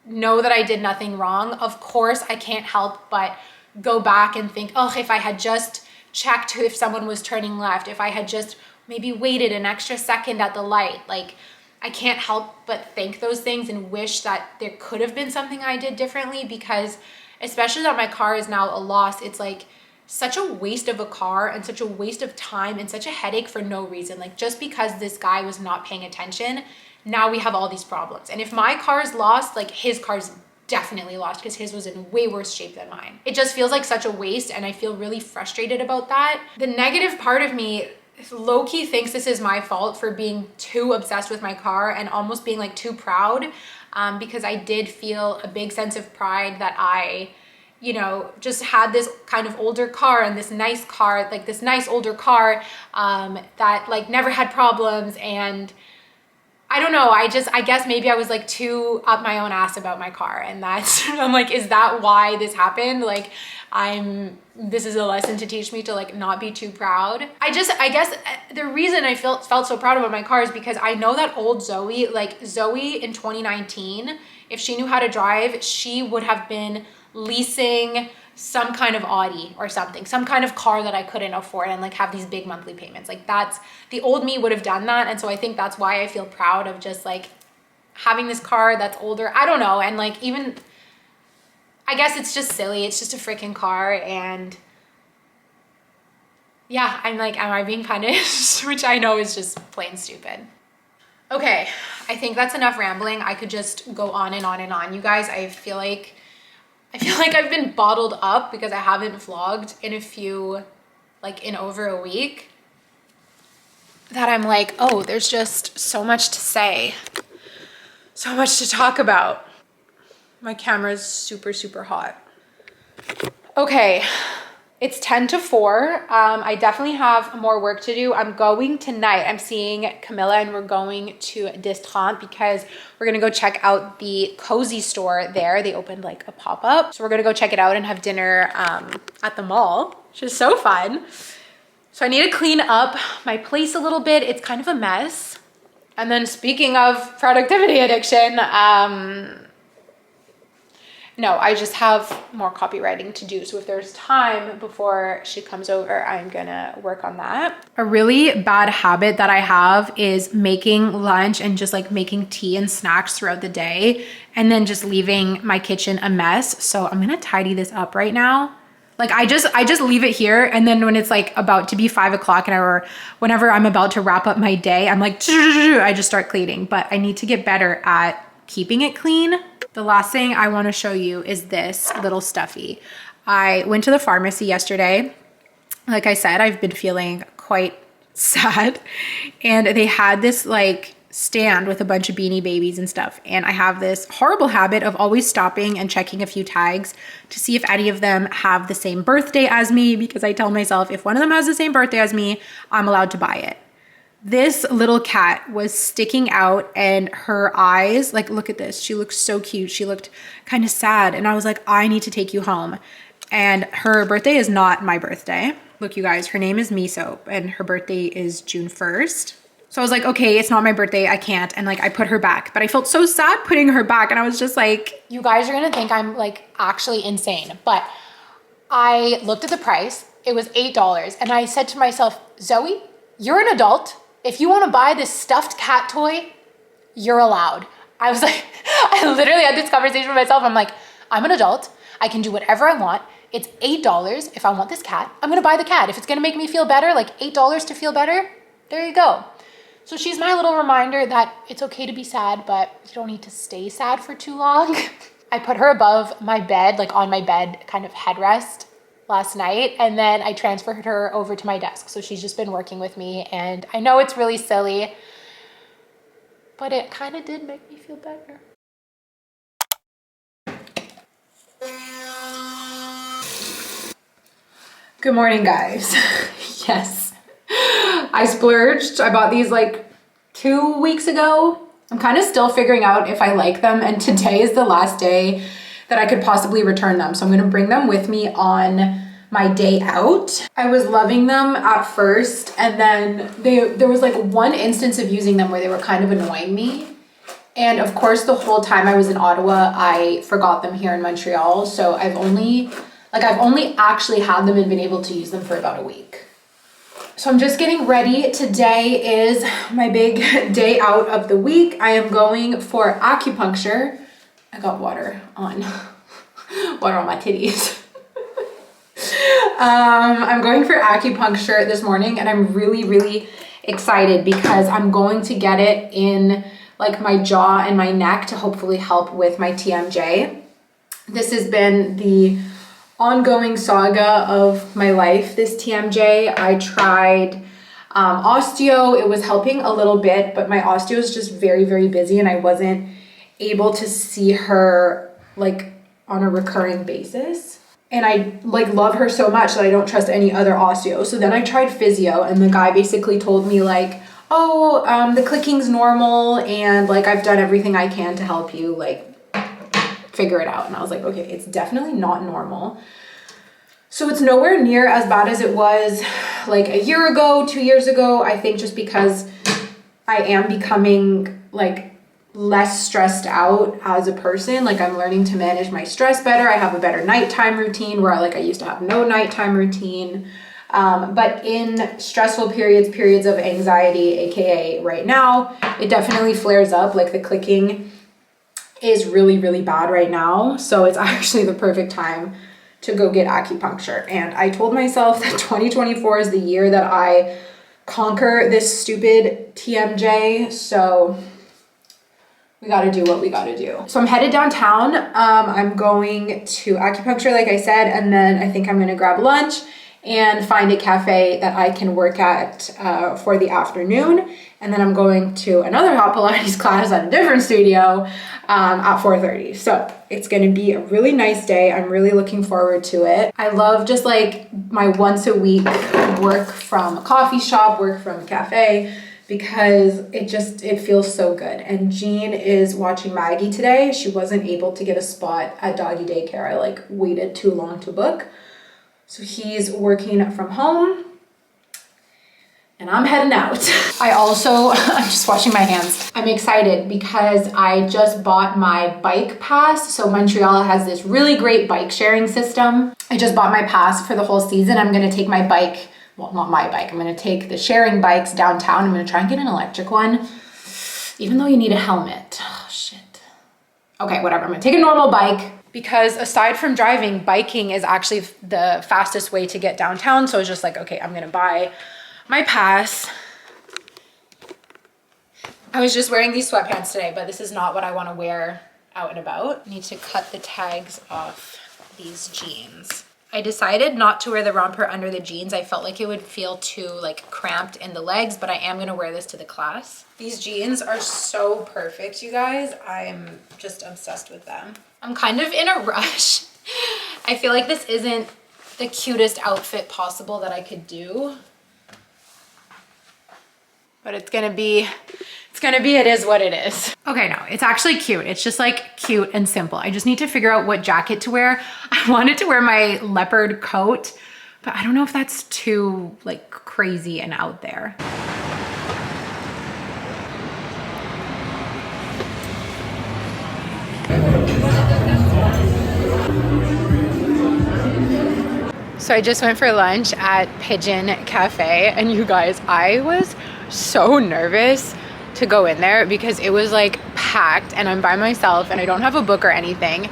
know that I did nothing wrong. Of course, I can't help but go back and think, oh, if I had just checked if someone was turning left, if I had just maybe waited an extra second at the light, like I can't help but think those things and wish that there could have been something I did differently, because especially that my car is now a loss, it's like such a waste of a car and such a waste of time and such a headache for no reason. Like just because this guy was not paying attention, now we have all these problems. And if my car is lost, like his car's definitely lost because his was in way worse shape than mine. It just feels like such a waste, and I feel really frustrated about that. The negative part of me low-key thinks this is my fault for being too obsessed with my car and almost being like too proud, because I did feel a big sense of pride that I you know, just had this kind of older car and this nice car, like this nice older car that like never had problems. And I don't know, I guess maybe I was like too up my own ass about my car, and that's, I'm like, is that why this happened? Like, this is a lesson to teach me to like not be too proud. I guess the reason I felt so proud about my car is because I know that old Zoe, like Zoe in 2019, if she knew how to drive, she would have been leasing some kind of Audi or something, some kind of car that I couldn't afford and like have these big monthly payments. Like that's, the old me would have done that. And so I think that's why I feel proud of just like having this car that's older. I don't know. And like, even, I guess it's just silly. It's just a freaking car. And yeah, I'm like, am I being punished? Which I know is just plain stupid. Okay, I think that's enough rambling. I could just go on and on and on. You guys, I feel like I've been bottled up because I haven't vlogged in over a week, that I'm like, oh, there's just so much to say, so much to talk about. My camera's super, super hot. Okay, it's 10 to 4. I definitely have more work to do. I'm going tonight. I'm seeing Camilla and we're going to Distrant because we're gonna go check out the cozy store there. They opened like a pop-up. So we're gonna go check it out and have dinner at the mall, which is so fun. So I need to clean up my place a little bit. It's kind of a mess. And then speaking of productivity addiction, no, I just have more copywriting to do. So if there's time before she comes over, I'm gonna work on that. A really bad habit that I have is making lunch and just like making tea and snacks throughout the day and then just leaving my kitchen a mess. So I'm gonna tidy this up right now. Like I just leave it here, and then when it's like about to be 5 o'clock or whenever I'm about to wrap up my day, I'm like, I just start cleaning. But I need to get better at keeping it clean. The last thing I want to show you is this little stuffy. I went to the pharmacy yesterday. Like I said, I've been feeling quite sad, and they had this like stand with a bunch of Beanie Babies and stuff. And I have this horrible habit of always stopping and checking a few tags to see if any of them have the same birthday as me, because I tell myself if one of them has the same birthday as me, I'm allowed to buy it. This little cat was sticking out, and her eyes, like, look at this. She looked so cute. She looked kind of sad. And I was like, I need to take you home. And her birthday is not my birthday. Look, you guys, her name is Miso and her birthday is June 1st. So I was like, okay, it's not my birthday. I can't. And like, I put her back, but I felt so sad putting her back. And I was just like, you guys are going to think I'm like actually insane. But I looked at the price. It was $8. And I said to myself, Zoe, you're an adult. If you want to buy this stuffed cat toy, you're allowed. I was like, I literally had this conversation with myself. I'm like, I'm an adult. I can do whatever I want. It's $8. If I want this cat, I'm going to buy the cat. If it's going to make me feel better, like $8 to feel better, there you go. So she's my little reminder that it's okay to be sad, but you don't need to stay sad for too long. I put her above my bed, like on my bed kind of headrest last night, and then I transferred her over to my desk. So she's just been working with me, and I know it's really silly, but it kind of did make me feel better. Good morning, guys. Yes, I splurged. I bought these like 2 weeks ago. I'm kind of still figuring out if I like them, and today is the last day that I could possibly return them. So I'm gonna bring them with me on my day out. I was loving them at first, and then there was like one instance of using them where they were kind of annoying me. And of course, the whole time I was in Ottawa, I forgot them here in Montreal. So I've only actually had them and been able to use them for about a week. So I'm just getting ready. Today is my big day out of the week. I am going for acupuncture. I got water on my titties. I'm going for acupuncture this morning, and I'm really, really excited because I'm going to get it in like my jaw and my neck to hopefully help with my TMJ. This has been the ongoing saga of my life, this TMJ. I tried osteo. It was helping a little bit, but my osteo is just very, very busy, and I wasn't able to see her like on a recurring basis. And I like love her so much that I don't trust any other osteo. So then I tried physio, and the guy basically told me like, oh, the clicking's normal, and like I've done everything I can to help you like figure it out. And I was like, okay, it's definitely not normal. So it's nowhere near as bad as it was like a year ago, 2 years ago. I think just because I am becoming like less stressed out as a person. Like I'm learning to manage my stress better. I have a better nighttime routine where I used to have no nighttime routine. But in stressful periods of anxiety, AKA right now, it definitely flares up. Like the clicking is really, really bad right now. So it's actually the perfect time to go get acupuncture. And I told myself that 2024 is the year that I conquer this stupid TMJ. So we got to do what we got to do. So I'm headed downtown. I'm going to acupuncture, like I said, and then I think I'm going to grab lunch and find a cafe that I can work at for the afternoon. And then I'm going to another hot Pilates class at a different studio at 4:30. So it's going to be a really nice day. I'm really looking forward to it. I love just like my once a week work from a coffee shop, work from a cafe, because it feels so good. And Jean is watching Maggie today. She wasn't able to get a spot at doggy daycare. I like waited too long to book. So he's working from home and I'm heading out. I'm just washing my hands. I'm excited because I just bought my bike pass. So Montreal has this really great bike sharing system. I just bought my pass for the whole season. I'm gonna take my bike, well, not my bike. I'm gonna take the sharing bikes downtown. I'm gonna try and get an electric one, even though you need a helmet. Oh, shit. Okay, whatever. I'm gonna take a normal bike because aside from driving, biking is actually the fastest way to get downtown. So it's just like, okay, I'm gonna buy my pass. I was just wearing these sweatpants today, but this is not what I wanna wear out and about. I need to cut the tags off these jeans. I decided not to wear the romper under the jeans. I felt like it would feel too like cramped in the legs, but I am gonna wear this to the class. These jeans are so perfect, you guys. I'm just obsessed with them. I'm kind of in a rush. I feel like this isn't the cutest outfit possible that I could do, but it is what it is. Okay, no, it's actually cute. It's just like cute and simple. I just need to figure out what jacket to wear. I wanted to wear my leopard coat, but I don't know if that's too like crazy and out there. So I just went for lunch at Pigeon Cafe, and you guys, I was so nervous to go in there because it was like packed and I'm by myself and I don't have a book or anything.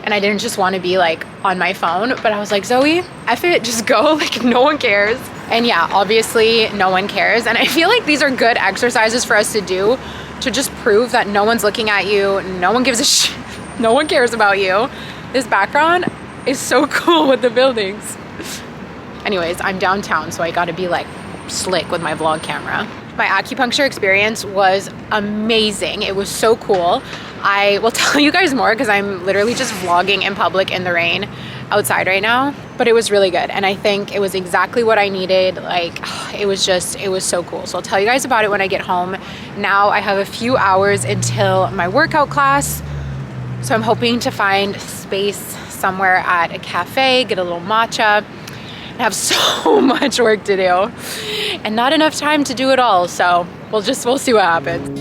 And I didn't just want to be like on my phone, but I was like, Zoe, F it, just go, like no one cares. And yeah, obviously no one cares. And I feel like these are good exercises for us to do to just prove that no one's looking at you, no one gives a shit, no one cares about you. This background is so cool with the buildings. Anyways, I'm downtown, so I gotta be like slick with my vlog camera. My acupuncture experience was amazing. It was so cool. I will tell you guys more because I'm literally just vlogging in public in the rain outside right now, but it was really good. And I think it was exactly what I needed. Like, it was so cool. So I'll tell you guys about it when I get home. Now I have a few hours until my workout class. So I'm hoping to find space somewhere at a cafe, get a little matcha. I have so much work to do and not enough time to do it all. So we'll see what happens.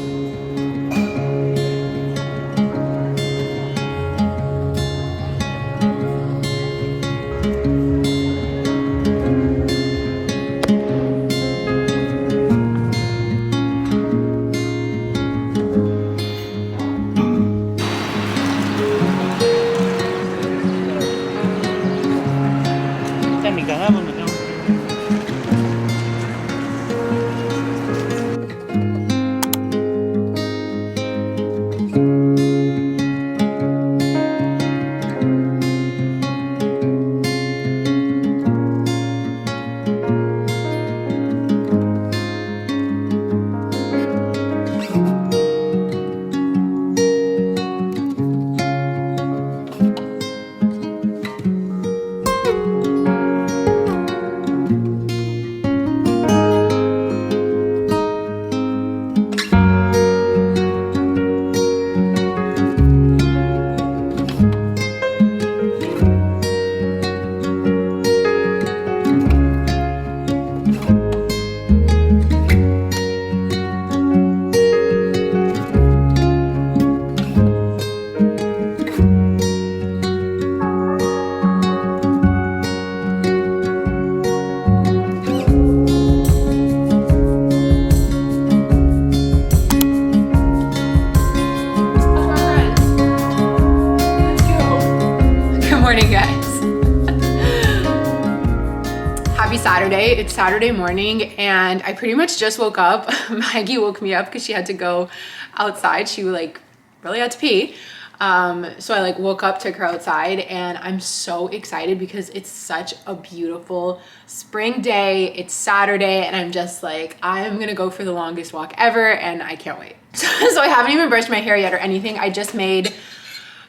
Saturday. It's Saturday morning and I pretty much just woke up. Maggie woke me up because she had to go outside. She like really had to pee. So I like woke up, took her outside, and I'm so excited because it's such a beautiful spring day. It's Saturday and I'm just like, I'm gonna go for the longest walk ever and I can't wait. So I haven't even brushed my hair yet or anything. I just made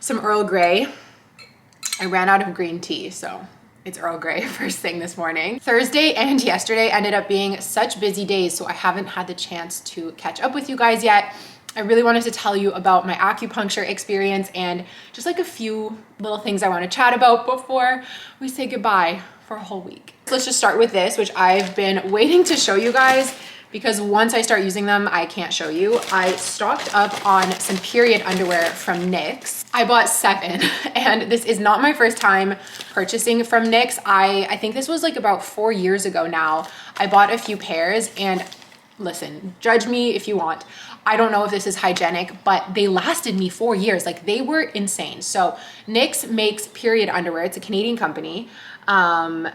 some Earl Grey. I ran out of green tea, so it's Earl Grey first thing this morning. Thursday and yesterday ended up being such busy days, so I haven't had the chance to catch up with you guys yet. I really wanted to tell you about my acupuncture experience and just like a few little things I want to chat about before we say goodbye for a whole week. So let's just start with this, which I've been waiting to show you guys because once I start using them, I can't show you. I stocked up on some period underwear from NYX. I bought 7 and this is not my first time purchasing from NYX. I think this was like about 4 years ago now. I bought a few pairs and listen, judge me if you want. I don't know if this is hygienic, but they lasted me 4 years. Like they were insane. So NYX makes period underwear. It's a Canadian company. And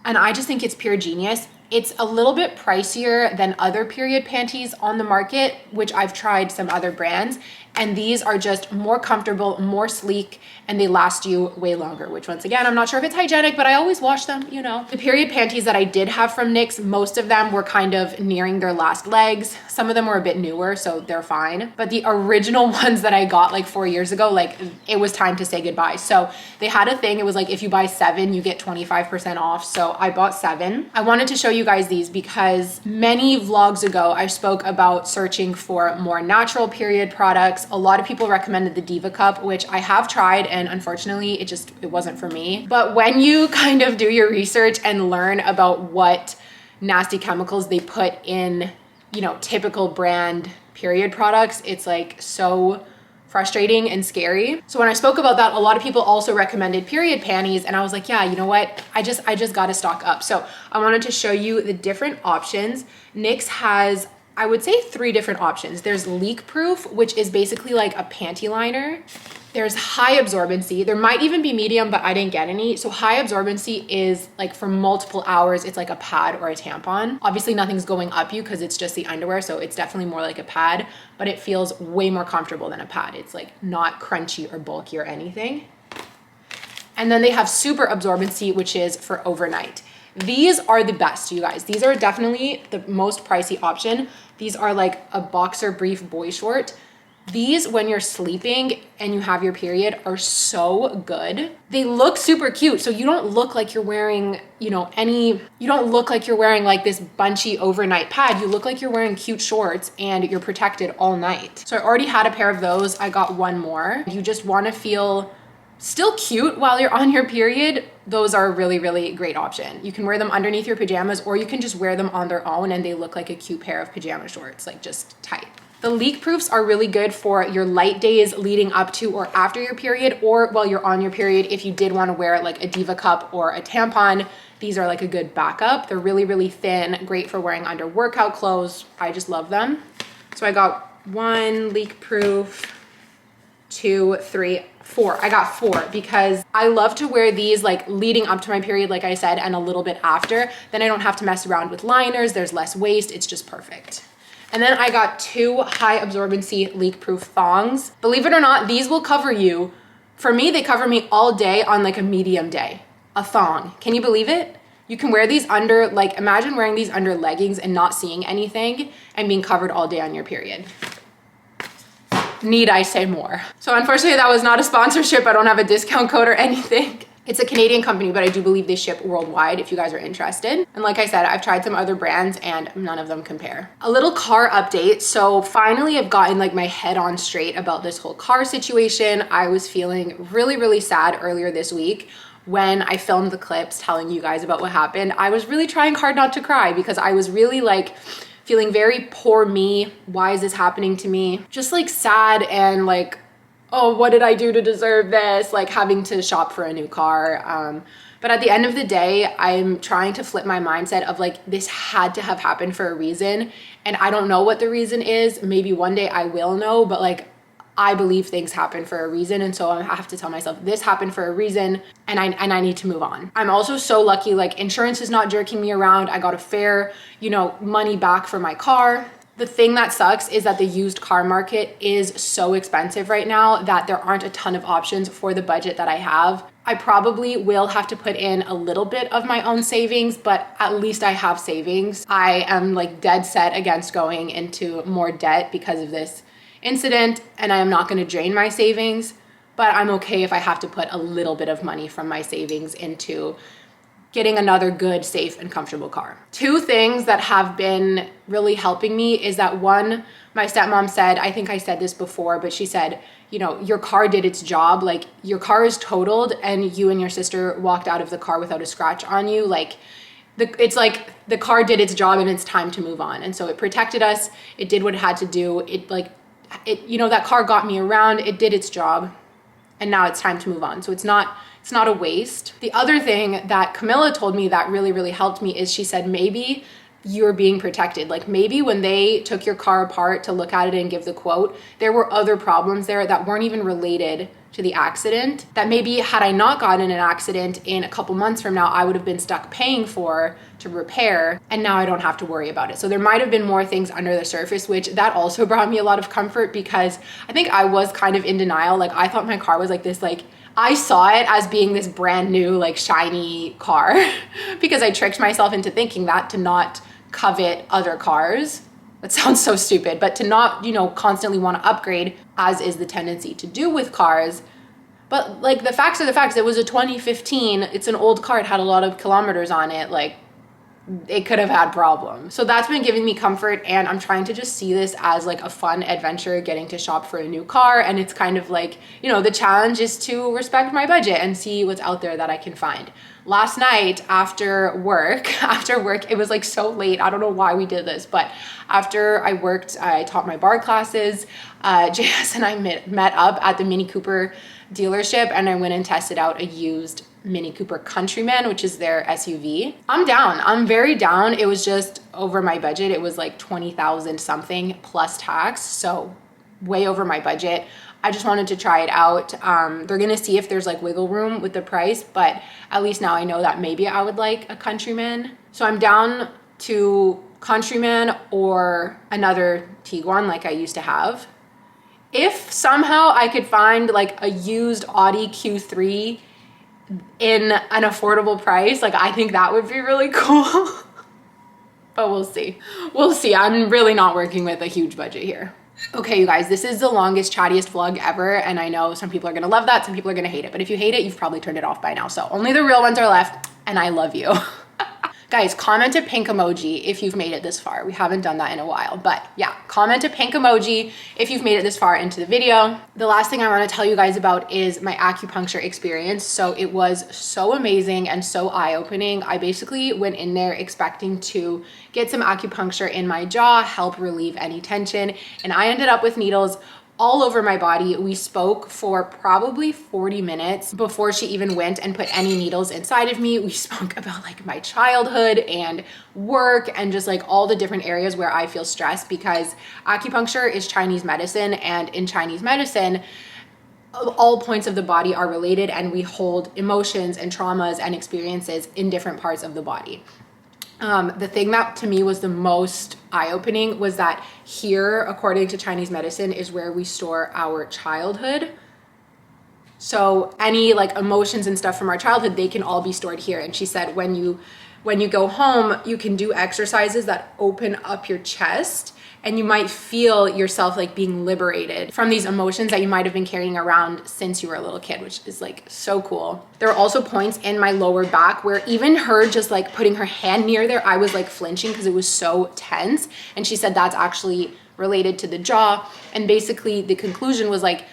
I just think it's pure genius. It's a little bit pricier than other period panties on the market, which I've tried some other brands. And these are just more comfortable, more sleek, and they last you way longer, which once again, I'm not sure if it's hygienic, but I always wash them, you know. The period panties that I did have from NYX, most of them were kind of nearing their last legs. Some of them were a bit newer, so they're fine. But the original ones that I got like 4 years ago, like it was time to say goodbye. So they had a thing, it was like if you buy 7, you get 25% off. So I bought 7. I wanted to show you guys these because many vlogs ago, I spoke about searching for more natural period products. A lot of people recommended the Diva Cup, which I have tried and unfortunately it wasn't for me. But when you kind of do your research and learn about what nasty chemicals they put in, you know, typical brand period products, it's like so frustrating and scary. So when I spoke about that, a lot of people also recommended period panties and I was like, yeah, you know what? I just got to stock up. So I wanted to show you the different options. NYX has, I would say 3 different options. There's leak proof, which is basically like a panty liner. There's high absorbency. There might even be medium, but I didn't get any. So high absorbency is like for multiple hours, it's like a pad or a tampon. Obviously nothing's going up you because it's just the underwear. So it's definitely more like a pad, but it feels way more comfortable than a pad. It's like not crunchy or bulky or anything. And then they have super absorbency, which is for overnight. These are the best, you guys. These are definitely the most pricey option. These are like a boxer brief boy short. These, when you're sleeping and you have your period, are so good. They look super cute. So you don't look like you're wearing, you know, you don't look like you're wearing like this bunchy overnight pad. You look like you're wearing cute shorts and you're protected all night. So I already had a pair of those. I got one more. You just want to feel still cute while you're on your period. Those are a really, really great option. You can wear them underneath your pajamas or you can just wear them on their own and they look like a cute pair of pajama shorts, like just tight. The leak proofs are really good for your light days leading up to or after your period or while you're on your period. If you did want to wear like a Diva Cup or a tampon, these are like a good backup. They're really, really thin, great for wearing under workout clothes. I just love them. So I got 1 leak proof, 2, 3, 4. I got 4 because I love to wear these like leading up to my period, like I said, and a little bit after. Then I don't have to mess around with liners. There's less waste. It's just perfect. And then I got 2 high absorbency leak proof thongs. Believe it or not, these will cover you. For me, they cover me all day on like a medium day. A thong. Can you believe it? You can wear these under, like imagine wearing these under leggings and not seeing anything and being covered all day on your period. Need I say more? So unfortunately that was not a sponsorship. I don't have a discount code or anything. It's a Canadian company, but I do believe they ship worldwide if you guys are interested. And like I said, I've tried some other brands and none of them compare. A little car update. So finally I've gotten like my head on straight about this whole car situation. I was feeling really, really sad earlier this week when I filmed the clips telling you guys about what happened. I was really trying hard not to cry because I was really like feeling very poor me. Why is this happening to me? Just like sad and like, oh, what did I do to deserve this? Like having to shop for a new car. But at the end of the day, I'm trying to flip my mindset of like, this had to have happened for a reason. And I don't know what the reason is. Maybe one day I will know, but like, I believe things happen for a reason. And so I have to tell myself this happened for a reason, and I need to move on. I'm also so lucky, like insurance is not jerking me around. I got a fair, you know, money back for my car. The thing that sucks is that the used car market is so expensive right now that there aren't a ton of options for the budget that I have. I probably will have to put in a little bit of my own savings, but at least I have savings. I am like dead set against going into more debt because of this incident, and I am not going to drain my savings, but I'm okay if I have to put a little bit of money from my savings into getting another good, safe, and comfortable car. Two things that have been really helping me is that one, my stepmom said, I think I said this before, but she said, you know, your car did its job. Like your car is totaled and you and your sister walked out of the car without a scratch on you. Like it's like the car did its job and it's time to move on. And so it protected us. It did what it had to do. You know, that car got me around. It did its job. And now it's time to move on. So it's not a waste. The other thing that Camilla told me that really, really helped me is she said, maybe you're being protected. Like maybe when they took your car apart to look at it and give the quote, there were other problems there that weren't even related to the accident, that maybe had I not gotten in an accident in a couple months from now, I would have been stuck paying for to repair, and now I don't have to worry about it. So there might have been more things under the surface, which that also brought me a lot of comfort, because I think I was kind of in denial. Like I thought my car was like this, like I saw it as being this brand new, like shiny car because I tricked myself into thinking that, to not covet other cars. That sounds so stupid, but to not, you know, constantly want to upgrade, as is the tendency to do with cars. But like the facts are the facts. It was a 2015. It's an old car. It had a lot of kilometers on it. Like it could have had problems. So that's been giving me comfort, and I'm trying to just see this as like a fun adventure, getting to shop for a new car. And it's kind of like, you know, the challenge is to respect my budget and see what's out there that I can find. Last night after work, it was like so late. I don't know why we did this, but after I worked, I taught my bar classes. JS and I met up at the Mini Cooper dealership, and I went and tested out a used Mini Cooper Countryman, which is their SUV. I'm down. I'm very down. It was just over my budget. It was like 20,000 something plus tax. So way over my budget. I just wanted to try it out. They're gonna see if there's like wiggle room with the price, but at least now I know that maybe I would like a Countryman. So I'm down to Countryman or another Tiguan like I used to have. If somehow I could find like a used Audi Q3 in an affordable price, like I think that would be really cool. But we'll see. We'll see. I'm really not working with a huge budget here. Okay, you guys, this is the longest, chattiest vlog ever, and I know some people are gonna love that, some people are gonna hate it, but if you hate it, you've probably turned it off by now. So only the real ones are left, and I love you. Guys, comment a pink emoji if you've made it this far. We haven't done that in a while, but yeah, comment a pink emoji if you've made it this far into the video. The last thing I want to tell you guys about is my acupuncture experience. So it was so amazing and so eye-opening. I basically went in there expecting to get some acupuncture in my jaw, help relieve any tension, and I ended up with needles all over my body. We spoke for probably 40 minutes before she even went and put any needles inside of me. We spoke about like my childhood and work and just like all the different areas where I feel stressed, because acupuncture is Chinese medicine, and in Chinese medicine, all points of the body are related, and we hold emotions and traumas and experiences in different parts of the body. The thing that to me was the most eye-opening was that here, according to Chinese medicine, is where we store our childhood. So any like emotions and stuff from our childhood, they can all be stored here. And she said when you go home, you can do exercises that open up your chest, and you might feel yourself like being liberated from these emotions that you might have been carrying around since you were a little kid, which is like so cool. There are also points in my lower back where even her just like putting her hand near there, I was like flinching because it was so tense. And she said that's actually related to the jaw. And basically the conclusion was like,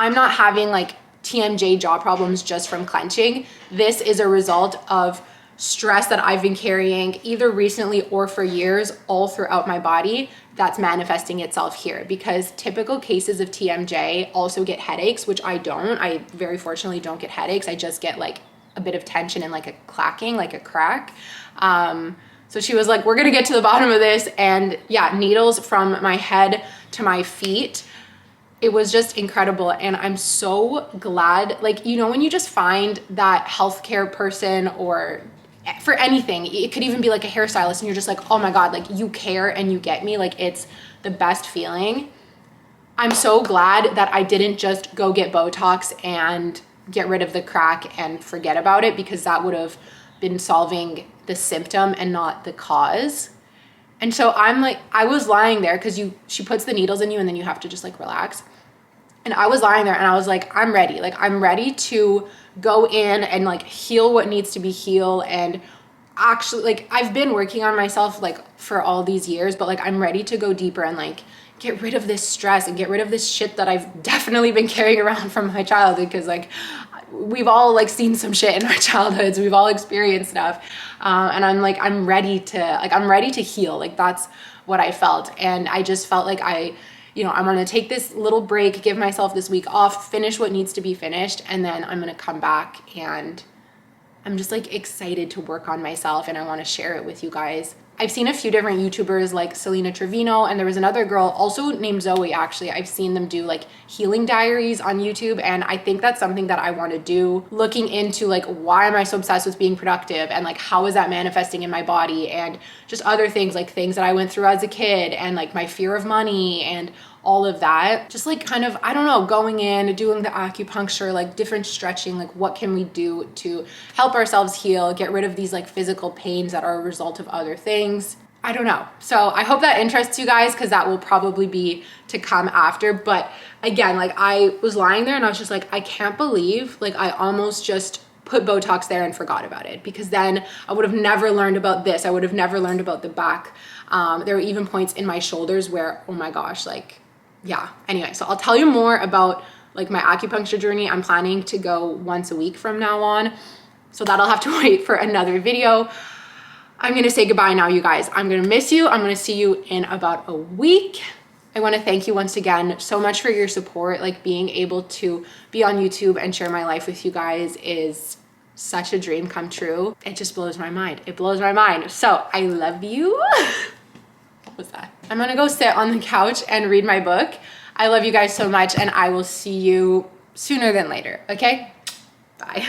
I'm not having like TMJ jaw problems just from clenching. This is a result of stress that I've been carrying either recently or for years all throughout my body that's manifesting itself here, because typical cases of TMJ also get headaches, which I don't. I very fortunately don't get headaches. I just get like a bit of tension and like a clacking, like a crack. So she was like, we're gonna get to the bottom of this. And yeah, needles from my head to my feet. it was just incredible. And I'm so glad, like, you know, when you just find that healthcare person, or for anything, it could even be like a hairstylist, and you're just like, oh my God, like you care and you get me, like it's the best feeling. I'm so glad that I didn't just go get Botox and get rid of the crack and forget about it, because that would have been solving the symptom and not the cause. And so I'm like, I was lying there, because she puts the needles in you and then you have to just like relax. And I was lying there and I was like, I'm ready. Like I'm ready to go in and like heal what needs to be healed. And actually, like I've been working on myself like for all these years, but like I'm ready to go deeper and like get rid of this stress and get rid of this shit that I've definitely been carrying around from my childhood. Because like we've all like seen some shit in our childhoods, we've all experienced stuff, and I'm like, I'm ready to heal. Like that's what I felt. And I just felt like I'm gonna take this little break, give myself this week off, finish what needs to be finished, and then I'm gonna come back, and I'm just like excited to work on myself, and I want to share it with you guys. I've seen a few different YouTubers like Selena Trevino, and there was another girl also named Zoe, actually. I've seen them do like healing diaries on YouTube, and I think that's something that I want to do, looking into like, why am I so obsessed with being productive, and like how is that manifesting in my body, and just other things, like things that I went through as a kid, and like my fear of money and all of that. Just like kind of, I don't know, going in, doing the acupuncture, like different stretching, like what can we do to help ourselves heal, get rid of these like physical pains that are a result of other things. I don't know. So I hope that interests you guys, because that will probably be to come after. But again, like I was lying there and I was just like, I can't believe like I almost just put Botox there and forgot about it, because then I would have never learned about this. I would have never learned about the back. There were even points in my shoulders where, oh my gosh, like, yeah. Anyway, so I'll tell you more about like my acupuncture journey. I'm planning to go once a week from now on, so that'll have to wait for another video. I'm gonna say goodbye now, you guys. I'm gonna miss you. I'm gonna see you in about a week. I wanna thank you once again so much for your support. Like being able to be on YouTube and share my life with you guys is such a dream come true. It just blows my mind. It blows my mind. So I love you. What was that? I'm gonna go sit on the couch and read my book. I love you guys so much, and I will see you sooner than later, okay? Bye.